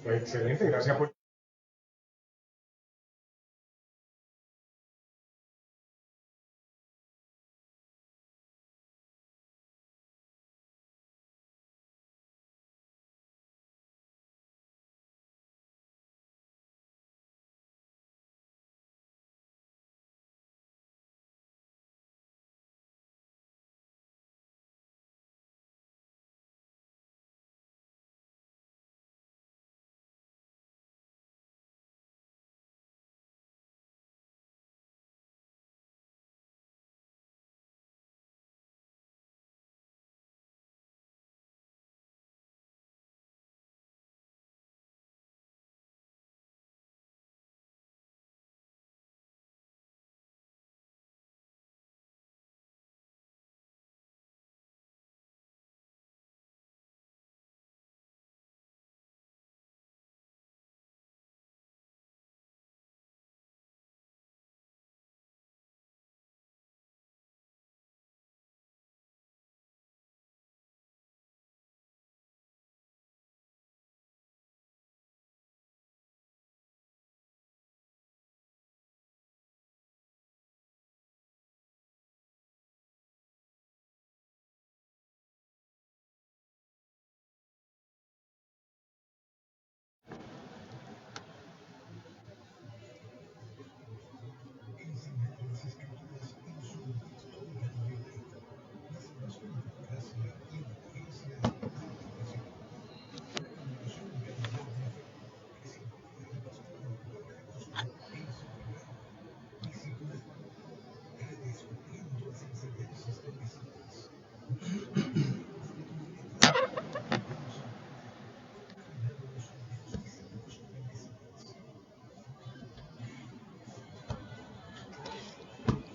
Excelente, gracias por...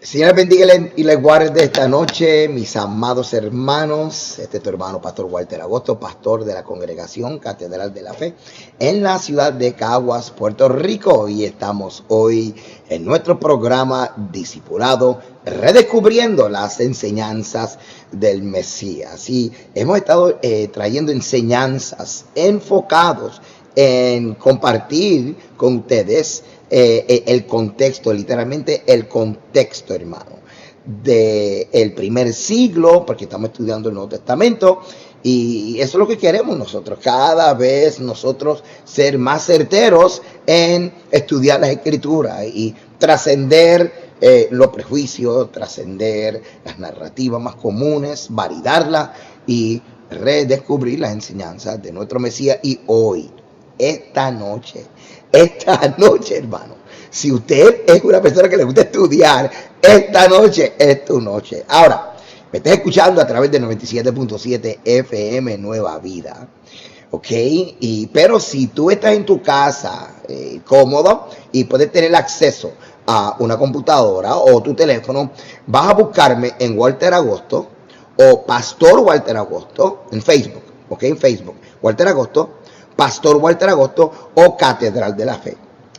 Señor bendiga y les guarde esta noche, mis amados hermanos. Este es tu hermano, Pastor Walter Agosto, pastor de la Congregación Catedral de la Fe en la ciudad de Caguas, Puerto Rico. Y estamos hoy en nuestro programa Discipulado, redescubriendo las enseñanzas del Mesías. Y hemos estado trayendo enseñanzas enfocados en compartir con ustedes el contexto, literalmente el contexto, hermano, del primer siglo, porque estamos estudiando el Nuevo Testamento, y eso es lo que queremos nosotros, cada vez nosotros ser más certeros en estudiar las Escrituras y trascender los prejuicios, trascender las narrativas más comunes, validarlas y redescubrir las enseñanzas de nuestro Mesías. Y hoy, esta noche, hermano, si usted es una persona que le gusta estudiar, esta noche es tu noche. Ahora, me estás escuchando a través de 97.7 FM Nueva Vida, ¿ok? Pero si tú estás en tu casa cómodo y puedes tener acceso a una computadora o tu teléfono, vas a buscarme en Walter Agosto o Pastor Walter Agosto en Facebook, ¿ok? En Facebook, Walter Agosto, Pastor Walter Agosto o Catedral de la Fe.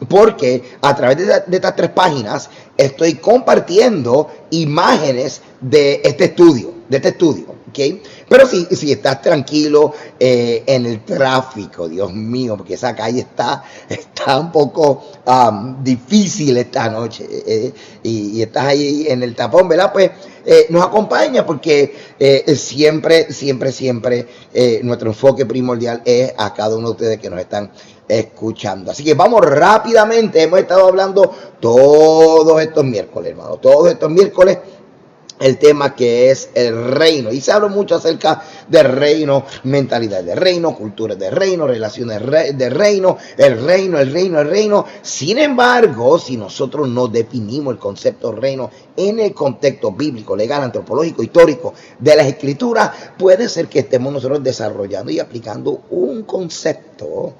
Porque a través de estas tres páginas estoy compartiendo imágenes de este estudio, ¿ok? Pero si estás tranquilo en el tráfico, Dios mío, porque esa calle está un poco difícil esta noche y estás ahí en el tapón, ¿verdad? Pues nos acompaña porque siempre nuestro enfoque primordial es a cada uno de ustedes que nos están escuchando. Así que vamos rápidamente. Hemos estado hablando todos estos miércoles, hermano, todos estos miércoles, el tema que es el reino, y se habla mucho acerca del reino, mentalidad de reino, cultura de reino, relaciones de reino, el reino. Sin embargo, si nosotros no definimos el concepto reino en el contexto bíblico, legal, antropológico, histórico de las escrituras, puede ser que estemos nosotros desarrollando y aplicando un concepto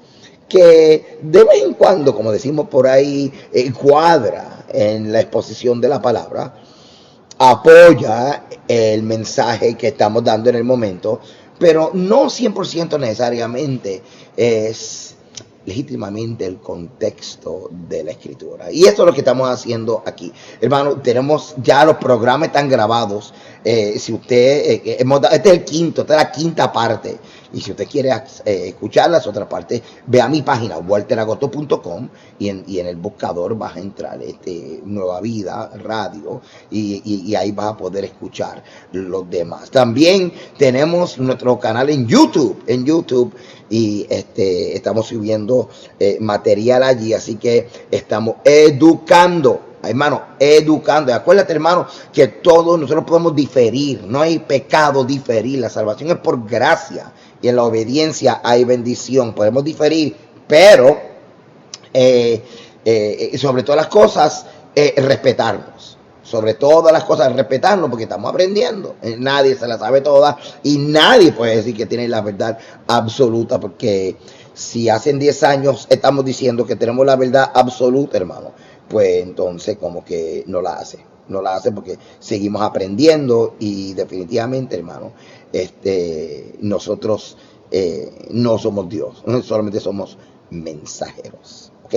que de vez en cuando, como decimos por ahí, cuadra en la exposición de la palabra, apoya el mensaje que estamos dando en el momento, pero no 100% necesariamente es legítimamente el contexto de la escritura. Y eso es lo que estamos haciendo aquí. Hermano, tenemos ya los programas están grabados. Si usted, este es el quinto, esta es la quinta parte. Y si usted quiere escuchar las otras partes, ve a mi página, walteragosto.com, y en el buscador vas a entrar Nueva Vida Radio, y ahí vas a poder escuchar los demás. También tenemos nuestro canal en YouTube, y estamos subiendo material allí, así que estamos educando. Hermano, educando. Acuérdate, hermano, que todos nosotros podemos diferir. No hay pecado diferir. La salvación es por gracia. Y en la obediencia hay bendición. Podemos diferir, pero sobre todas las cosas, respetarnos. Sobre todas las cosas, respetarnos, porque estamos aprendiendo. Nadie se la sabe toda y nadie puede decir que tiene la verdad absoluta, porque si hace 10 años estamos diciendo que tenemos la verdad absoluta, hermano, pues entonces como que no la hace porque seguimos aprendiendo, y definitivamente, hermano, nosotros no somos Dios, solamente somos mensajeros, ¿ok?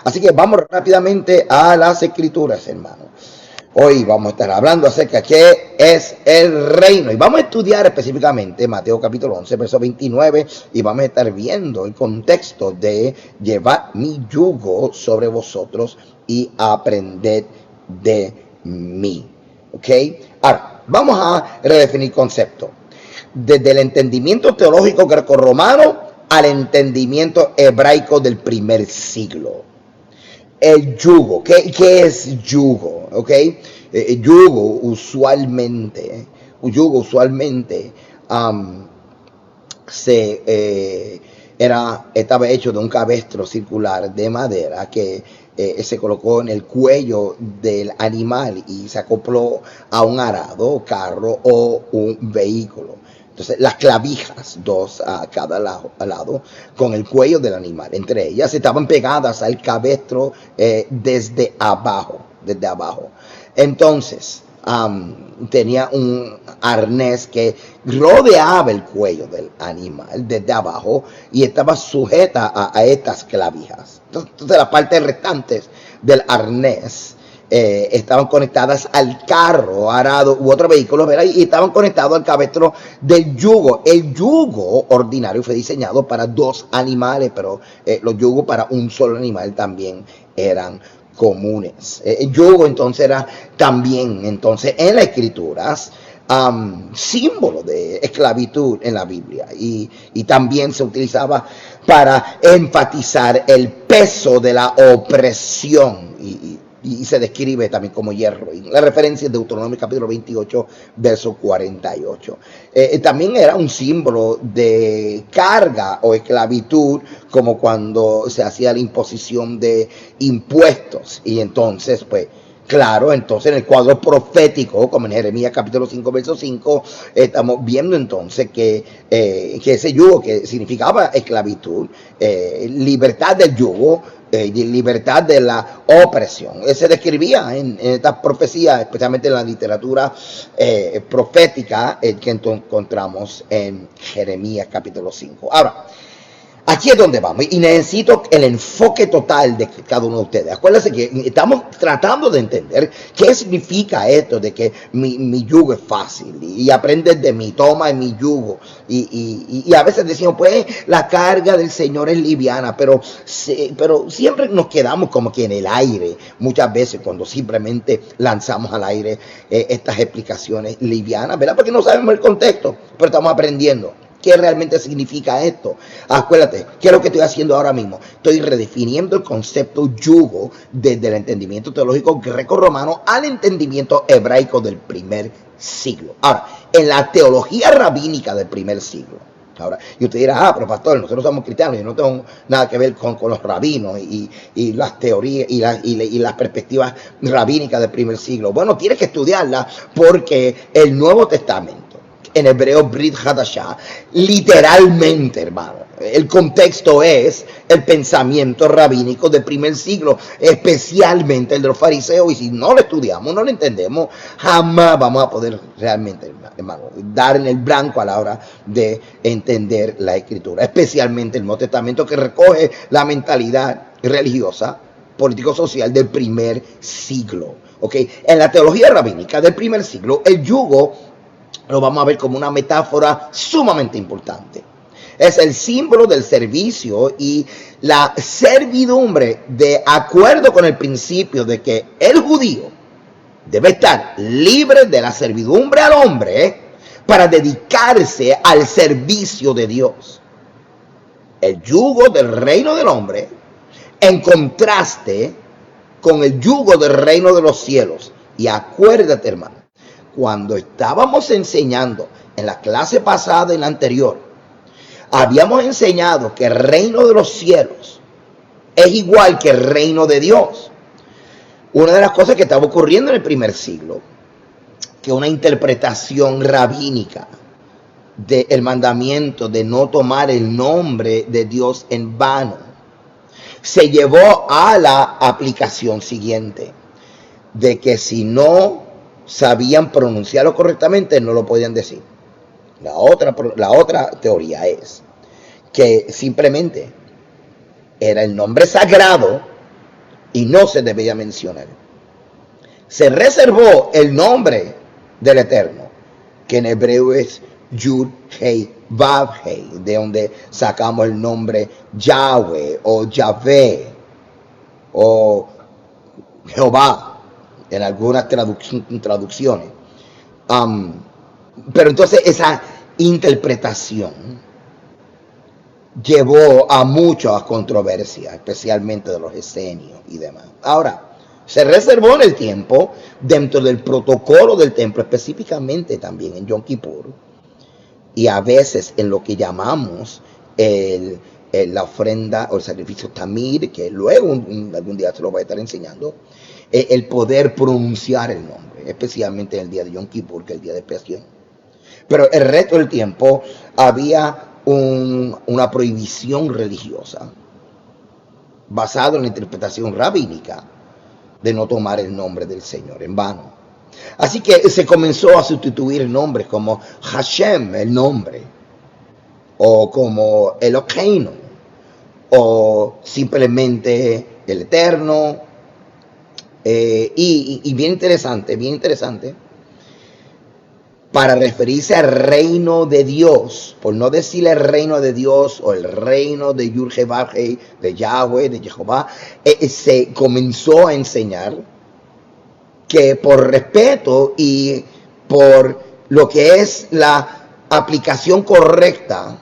Así que vamos rápidamente a las escrituras, hermano. Hoy vamos a estar hablando acerca de qué es el reino, y vamos a estudiar específicamente Mateo capítulo 11, verso 29, y vamos a estar viendo el contexto de llevar mi yugo sobre vosotros y aprended de mí. ¿Ok? Ahora, vamos a redefinir concepto. Desde el entendimiento teológico grecorromano al entendimiento hebraico del primer siglo. El yugo. ¿Qué es yugo? ¿Ok? Yugo usualmente estaba hecho de un cabestro circular de madera que se colocó en el cuello del animal y se acopló a un arado, carro o un vehículo. Entonces, las clavijas, dos a cada lado, con el cuello del animal, entre ellas estaban pegadas al cabestro desde abajo. Entonces, tenía un arnés que rodeaba el cuello del animal desde abajo y estaba sujeta a estas clavijas. Entonces, las partes restantes del arnés estaban conectadas al carro, arado u otro vehículo, ¿verdad? Y estaban conectados al cabestro del yugo. El yugo ordinario fue diseñado para 2 animales, pero los yugos para un solo animal también eran comunes. El yugo entonces era también entonces en las escrituras símbolo de esclavitud en la Biblia, y también se utilizaba para enfatizar el peso de la opresión, y se describe también como hierro. Y la referencia es Deuteronomio capítulo 28, verso 48. También era un símbolo de carga o esclavitud, como cuando se hacía la imposición de impuestos. Y entonces, pues, claro, entonces en el cuadro profético, como en Jeremías capítulo 5, verso 5, estamos viendo entonces que ese yugo, que significaba esclavitud, libertad del yugo, libertad de la opresión, se describía en estas profecías, especialmente en la literatura profética que encontramos en Jeremías capítulo 5. Ahora, aquí es donde vamos, y necesito el enfoque total de cada uno de ustedes. Acuérdense que estamos tratando de entender qué significa esto de que mi yugo es fácil y aprendes de mí, toma mi yugo. Y a veces decimos, pues la carga del Señor es liviana, pero siempre nos quedamos como que en el aire, muchas veces cuando simplemente lanzamos al aire estas explicaciones livianas, ¿verdad? Porque no sabemos el contexto, pero estamos aprendiendo. ¿Qué realmente significa esto? Acuérdate, ¿qué es lo que estoy haciendo ahora mismo? Estoy redefiniendo el concepto yugo desde el entendimiento teológico greco-romano al entendimiento hebraico del primer siglo. Ahora, en la teología rabínica del primer siglo, ahora, y usted dirá, pero pastor, nosotros somos cristianos, yo no tengo nada que ver con los rabinos y las teorías y las perspectivas rabínicas del primer siglo. Bueno, tienes que estudiarla porque el Nuevo Testamento, en hebreo Brit Hadashah, literalmente, hermano. El contexto es el pensamiento rabínico del primer siglo, especialmente el de los fariseos, y si no lo estudiamos, no lo entendemos, jamás vamos a poder realmente, hermano, dar en el blanco a la hora de entender la Escritura, especialmente el Nuevo Testamento, que recoge la mentalidad religiosa, político-social del primer siglo. ¿Okay? En la teología rabínica del primer siglo, el yugo lo vamos a ver como una metáfora sumamente importante. Es el símbolo del servicio y la servidumbre, de acuerdo con el principio de que el judío debe estar libre de la servidumbre al hombre para dedicarse al servicio de Dios. El yugo del reino del hombre, en contraste con el yugo del reino de los cielos. Y acuérdate, hermano, cuando estábamos enseñando en la clase pasada y la anterior, habíamos enseñado que el reino de los cielos es igual que el reino de Dios. Una de las cosas que estaba ocurriendo en el primer siglo, que una interpretación rabínica del mandamiento de no tomar el nombre de Dios en vano, se llevó a la aplicación siguiente, de que si no sabían pronunciarlo correctamente, no lo podían decir. La otra teoría es que simplemente era el nombre sagrado y no se debía mencionar. Se reservó el nombre del Eterno, que en hebreo es Yud Hei Vav Hei, de donde sacamos el nombre Yahweh o Yahvé o Jehová en algunas traducciones. Pero entonces esa interpretación llevó a muchas controversias, especialmente de los esenios y demás. Ahora, se reservó en el tiempo, dentro del protocolo del templo, específicamente también en Yom Kippur, y a veces en lo que llamamos la ofrenda o el sacrificio tamir, que luego algún día se lo voy a estar enseñando, el poder pronunciar el nombre, especialmente en el día de Yom Kippur, que es el día de expiación. Pero el resto del tiempo había una prohibición religiosa basada en la interpretación rabínica de no tomar el nombre del Señor en vano. Así que se comenzó a sustituir nombres como Hashem, el nombre, o como Eloheinu, o simplemente el Eterno. Y bien interesante, para referirse al reino de Dios, por no decir el reino de Dios o el reino de Yud-Heh-Vav-Heh, de Yahweh, de Jehová, se comenzó a enseñar que por respeto y por lo que es la aplicación correcta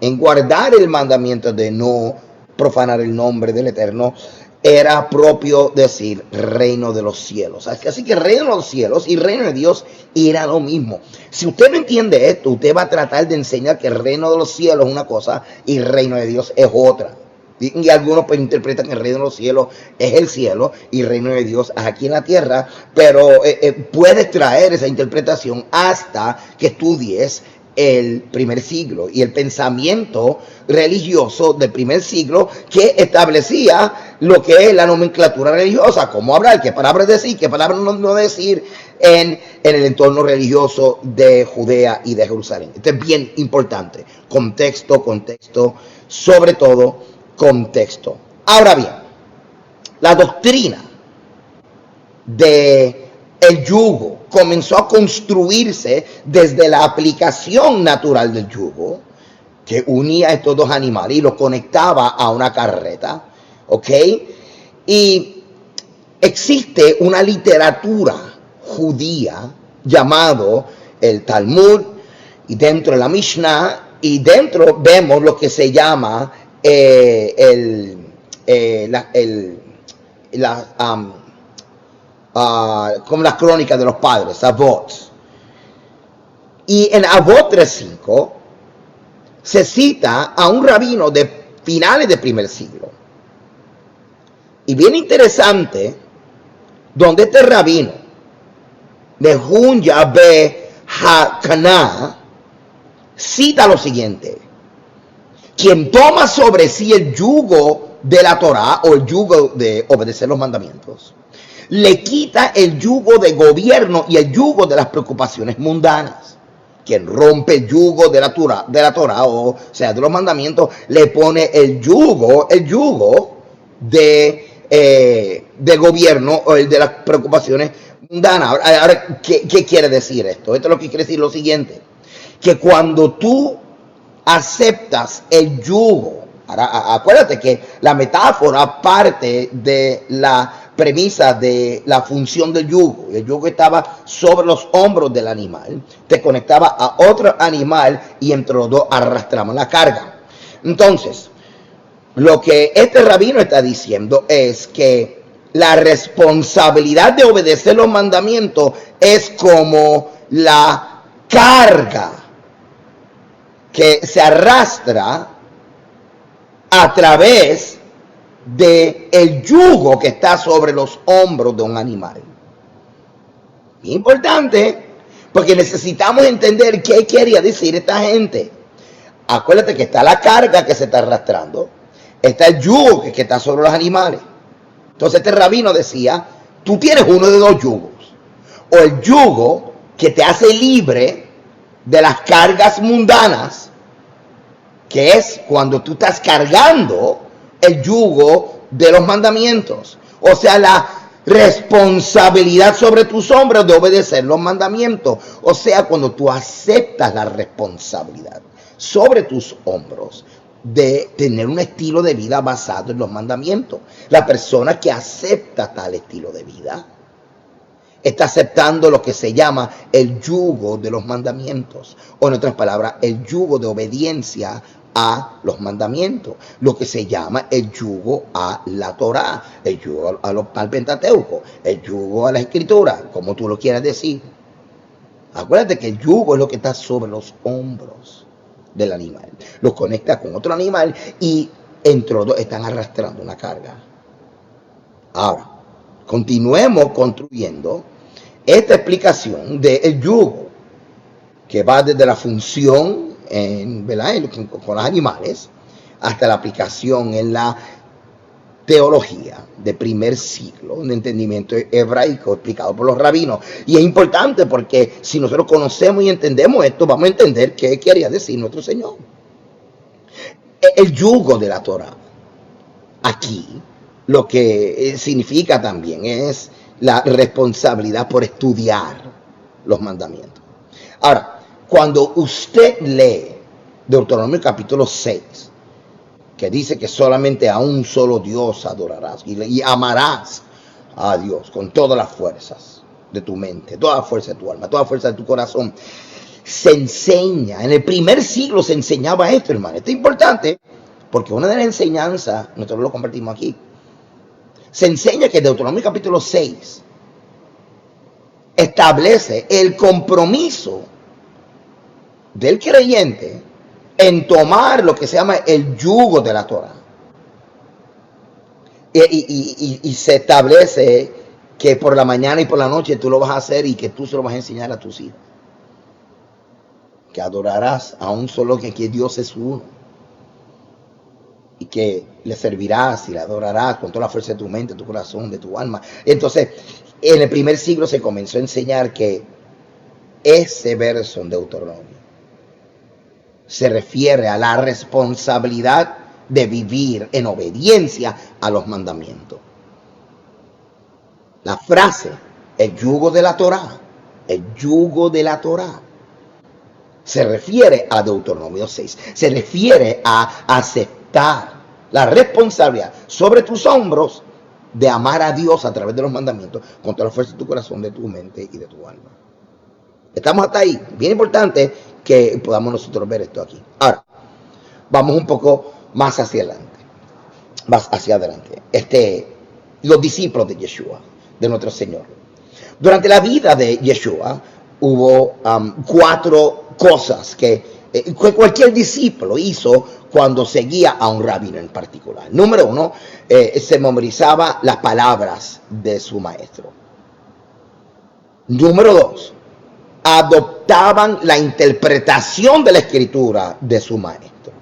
en guardar el mandamiento de no profanar el nombre del Eterno, era propio decir reino de los cielos. Así que reino de los cielos y reino de Dios era lo mismo. Si usted no entiende esto, usted va a tratar de enseñar que el reino de los cielos es una cosa y el reino de Dios es otra. Y algunos pues interpretan que el reino de los cielos es el cielo y el reino de Dios es aquí en la tierra, pero puedes traer esa interpretación hasta que estudies el primer siglo y el pensamiento religioso del primer siglo, que establecía lo que es la nomenclatura religiosa, cómo hablar, qué palabras decir, qué palabras no decir en el entorno religioso de Judea y de Jerusalén. Esto es bien importante. Contexto, sobre todo contexto. Ahora bien, la doctrina de el yugo comenzó a construirse desde la aplicación natural del yugo, que unía a estos dos animales y los conectaba a una carreta, ¿ok? Y existe una literatura judía llamado el Talmud, y dentro de la Mishnah, y dentro vemos lo que se llama como las crónicas de los padres, Avot. Y en Avot 3.5 se cita a un rabino de finales del primer siglo. Y bien interesante, donde este rabino, Mehun Yahvé Hacaná cita lo siguiente: quien toma sobre sí el yugo de la Torá o el yugo de obedecer los mandamientos, le quita el yugo de gobierno y el yugo de las preocupaciones mundanas. Quien rompe el yugo de la Torá, o sea, de los mandamientos, le pone el yugo de gobierno o el de las preocupaciones mundanas. Ahora, ¿qué quiere decir esto? Esto es lo que quiere decir lo siguiente: que cuando tú aceptas el yugo, ahora acuérdate que la metáfora parte de la premisa de la función del yugo. El yugo estaba sobre los hombros del animal, te conectaba a otro animal y entre los dos arrastraban la carga. Entonces, lo que este rabino está diciendo es que la responsabilidad de obedecer los mandamientos es como la carga que se arrastra a través de el yugo que está sobre los hombros de un animal. Importante, porque necesitamos entender qué quería decir esta gente. Acuérdate que está la carga que se está arrastrando, está el yugo que está sobre los animales. Entonces este rabino decía: tú tienes uno de dos yugos, o el yugo que te hace libre de las cargas mundanas, que es cuando tú estás cargando el yugo de los mandamientos, o sea, la responsabilidad sobre tus hombros de obedecer los mandamientos, o sea, cuando tú aceptas la responsabilidad sobre tus hombros de tener un estilo de vida basado en los mandamientos. La persona que acepta tal estilo de vida está aceptando lo que se llama el yugo de los mandamientos, o en otras palabras, el yugo de obediencia a los mandamientos, lo que se llama el yugo a la Torá, el yugo al Pentateuco, el yugo a la Escritura, como tú lo quieras decir. Acuérdate que el yugo es lo que está sobre los hombros del animal, lo conecta con otro animal y entre los dos están arrastrando una carga. Ahora, continuemos construyendo esta explicación del yugo, que va desde la función con los animales hasta la aplicación en la teología de primer siglo, un entendimiento hebraico explicado por los rabinos. Y es importante porque si nosotros conocemos y entendemos esto, vamos a entender qué quería decir nuestro Señor. El yugo de la Torá, aquí, lo que significa también es la responsabilidad por estudiar los mandamientos. Ahora, cuando usted lee Deuteronomio capítulo 6, que dice que solamente a un solo Dios adorarás y amarás a Dios con todas las fuerzas de tu mente, toda la fuerza de tu alma, toda la fuerza de tu corazón, se enseña, en el primer siglo se enseñaba esto, hermano. Esto es importante porque una de las enseñanzas, nosotros lo compartimos aquí, se enseña que Deuteronomio capítulo 6 establece el compromiso del creyente en tomar lo que se llama el yugo de la Torá. Y se establece que por la mañana y por la noche tú lo vas a hacer y que tú se lo vas a enseñar a tus hijos. Que adorarás a un solo que Dios es uno. Y que le servirás y le adorarás con toda la fuerza de tu mente, de tu corazón, de tu alma. Entonces, en el primer siglo se comenzó a enseñar que ese verso en Deuteronomio se refiere a la responsabilidad de vivir en obediencia a los mandamientos. La frase, el yugo de la Torá, el yugo de la Torá, se refiere a Deuteronomio 6, se refiere a aceptar la responsabilidad sobre tus hombros de amar a Dios a través de los mandamientos con toda la fuerza de tu corazón, de tu mente y de tu alma. Estamos hasta ahí. Bien importante que podamos nosotros ver esto aquí. Ahora, vamos un poco más hacia adelante. Los discípulos de Yeshua, de nuestro Señor. Durante la vida de Yeshua hubo 4 cosas que cualquier discípulo hizo cuando seguía a un rabino en particular. Número 1, se memorizaba las palabras de su maestro. Número 2, adoptaban la interpretación de la escritura de su maestro.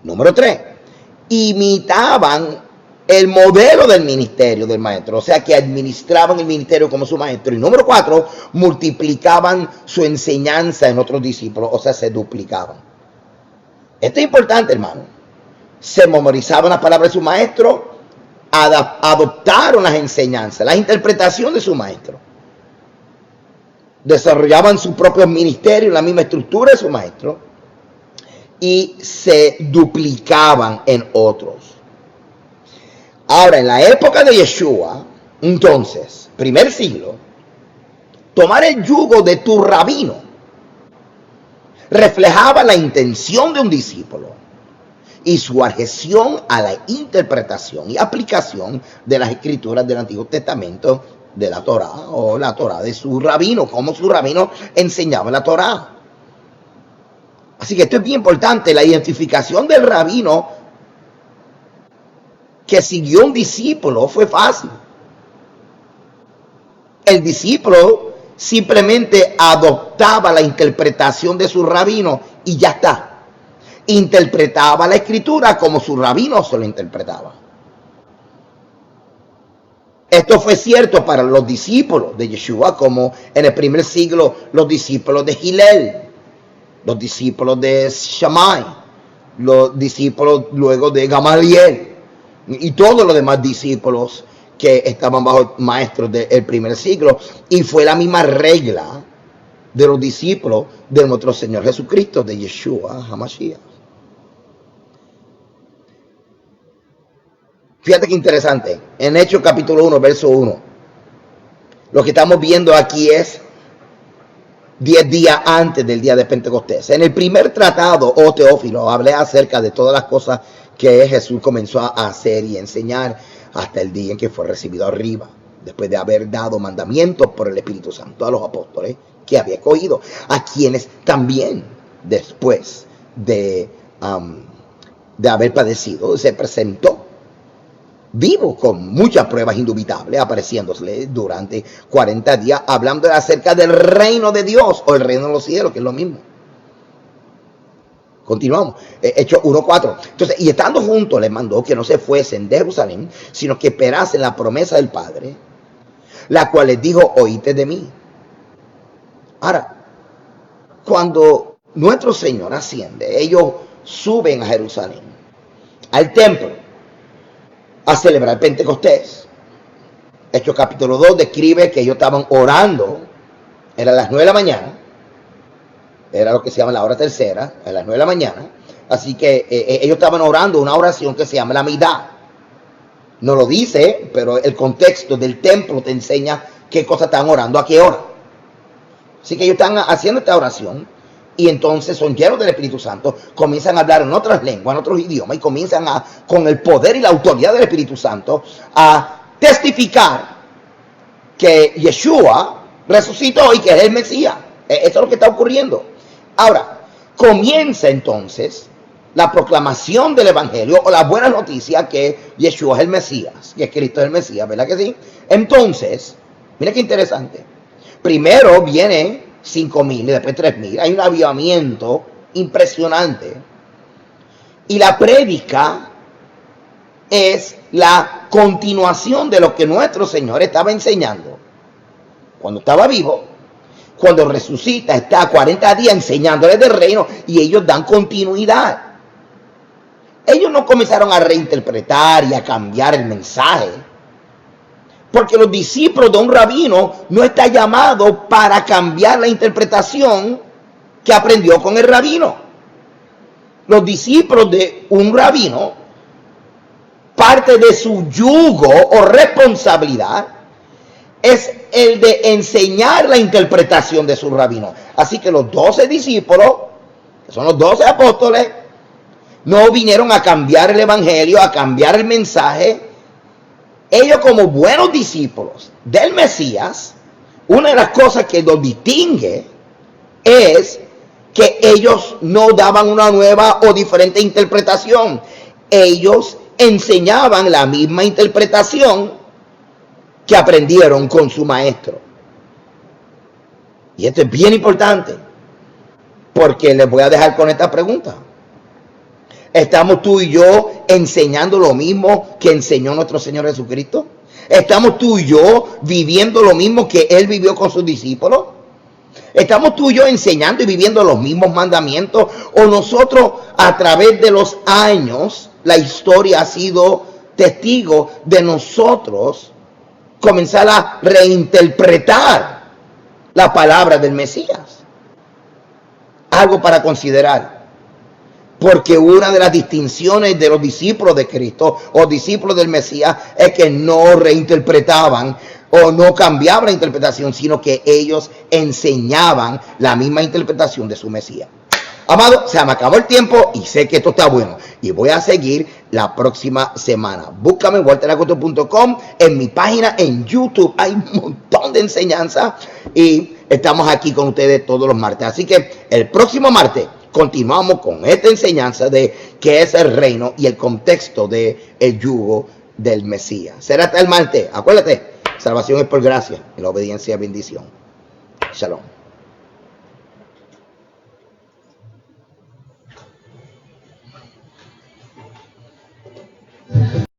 Número 3, imitaban el modelo del ministerio del maestro, o sea que administraban el ministerio como su maestro. Y número 4, multiplicaban su enseñanza en otros discípulos, o sea, se duplicaban. Esto es importante, hermano. Se memorizaban las palabras de su maestro, adoptaron las enseñanzas, la interpretación de su maestro. Desarrollaban su propio ministerio, la misma estructura de su maestro, y se duplicaban en otros. Ahora, en la época de Yeshua, entonces, primer siglo, tomar el yugo de tu rabino reflejaba la intención de un discípulo y su adhesión a la interpretación y aplicación de las escrituras del Antiguo Testamento, de la Torá, o la Torá de su rabino, como su rabino enseñaba la Torá. Así que esto es bien importante, la identificación del rabino que siguió un discípulo fue fácil. El discípulo simplemente adoptaba la interpretación de su rabino y ya está. Interpretaba la escritura como su rabino se lo interpretaba. Esto fue cierto para los discípulos de Yeshua, como en el primer siglo los discípulos de Hillel, los discípulos de Shammai, los discípulos luego de Gamaliel y todos los demás discípulos que estaban bajo maestros del primer siglo. Y fue la misma regla de los discípulos de nuestro Señor Jesucristo, de Yeshua HaMashiach. Fíjate qué interesante. En Hechos capítulo 1, verso 1. Lo que estamos viendo aquí es 10 días antes del día de Pentecostés. En el primer tratado, oh Teófilo, hablé acerca de todas las cosas que Jesús comenzó a hacer y enseñar hasta el día en que fue recibido arriba, después de haber dado mandamientos por el Espíritu Santo a los apóstoles que había escogido, a quienes también después de haber padecido se presentó vivo con muchas pruebas indubitables, apareciéndole durante 40 días, hablando acerca del reino de Dios o el reino de los cielos, que es lo mismo. Continuamos. Hechos 1:4. Entonces, y estando juntos, les mandó que no se fuesen de Jerusalén, sino que esperasen la promesa del Padre, la cual les dijo: oíste de mí. Ahora, cuando nuestro Señor asciende, ellos suben a Jerusalén, al templo, a celebrar Pentecostés. Hechos capítulo 2 describe que ellos estaban orando, eran las 9 de la mañana, era lo que se llama la hora tercera, a las 9 de la mañana. Así que ellos estaban orando una oración que se llama la Midá. No lo dice, pero el contexto del templo te enseña qué cosas están orando, a qué hora. Así que ellos están haciendo esta oración y entonces son llenos del Espíritu Santo, comienzan a hablar en otras lenguas, en otros idiomas, y comienzan con el poder y la autoridad del Espíritu Santo a testificar que Yeshua resucitó y que es el Mesías. Esto es lo que está ocurriendo. Ahora, comienza entonces la proclamación del Evangelio o la buena noticia que Yeshua es el Mesías, que Cristo es el Mesías, ¿verdad que sí? Entonces, mira qué interesante. Primero viene 5,000 y después 3,000. Hay un avivamiento impresionante. Y la prédica es la continuación de lo que nuestro Señor estaba enseñando cuando estaba vivo. Cuando resucita, está 40 días enseñándoles del reino y ellos dan continuidad. Ellos no comenzaron a reinterpretar y a cambiar el mensaje, porque los discípulos de un rabino no está llamado para cambiar la interpretación que aprendió con el rabino. Los discípulos de un rabino, parte de su yugo o responsabilidad es el de enseñar la interpretación de su rabino. Así que los 12 discípulos, que son los 12 apóstoles, no vinieron a cambiar el evangelio, a cambiar el mensaje. Ellos, como buenos discípulos del Mesías, una de las cosas que los distingue es que ellos no daban una nueva o diferente interpretación. Ellos enseñaban la misma interpretación que aprendieron con su maestro. Y esto es bien importante, porque les voy a dejar con esta pregunta. ¿Estamos tú y yo enseñando lo mismo que enseñó nuestro Señor Jesucristo? ¿Estamos tú y yo viviendo lo mismo que Él vivió con sus discípulos? ¿Estamos tú y yo enseñando y viviendo los mismos mandamientos? ¿O nosotros a través de los años, la historia ha sido testigo de nosotros comenzar a reinterpretar la palabra del Mesías? Algo para considerar. Porque una de las distinciones de los discípulos de Cristo o discípulos del Mesías es que no reinterpretaban o no cambiaban la interpretación, sino que ellos enseñaban la misma interpretación de su Mesías. Amado, se me acabó el tiempo y sé que esto está bueno. Y voy a seguir la próxima semana. Búscame en walteracoto.com, en mi página en YouTube. Hay un montón de enseñanzas y estamos aquí con ustedes todos los martes. Así que el próximo martes continuamos con esta enseñanza de qué es el reino y el contexto del yugo del Mesías. Será hasta el martes. Acuérdate, salvación es por gracia y la obediencia es bendición. Shalom.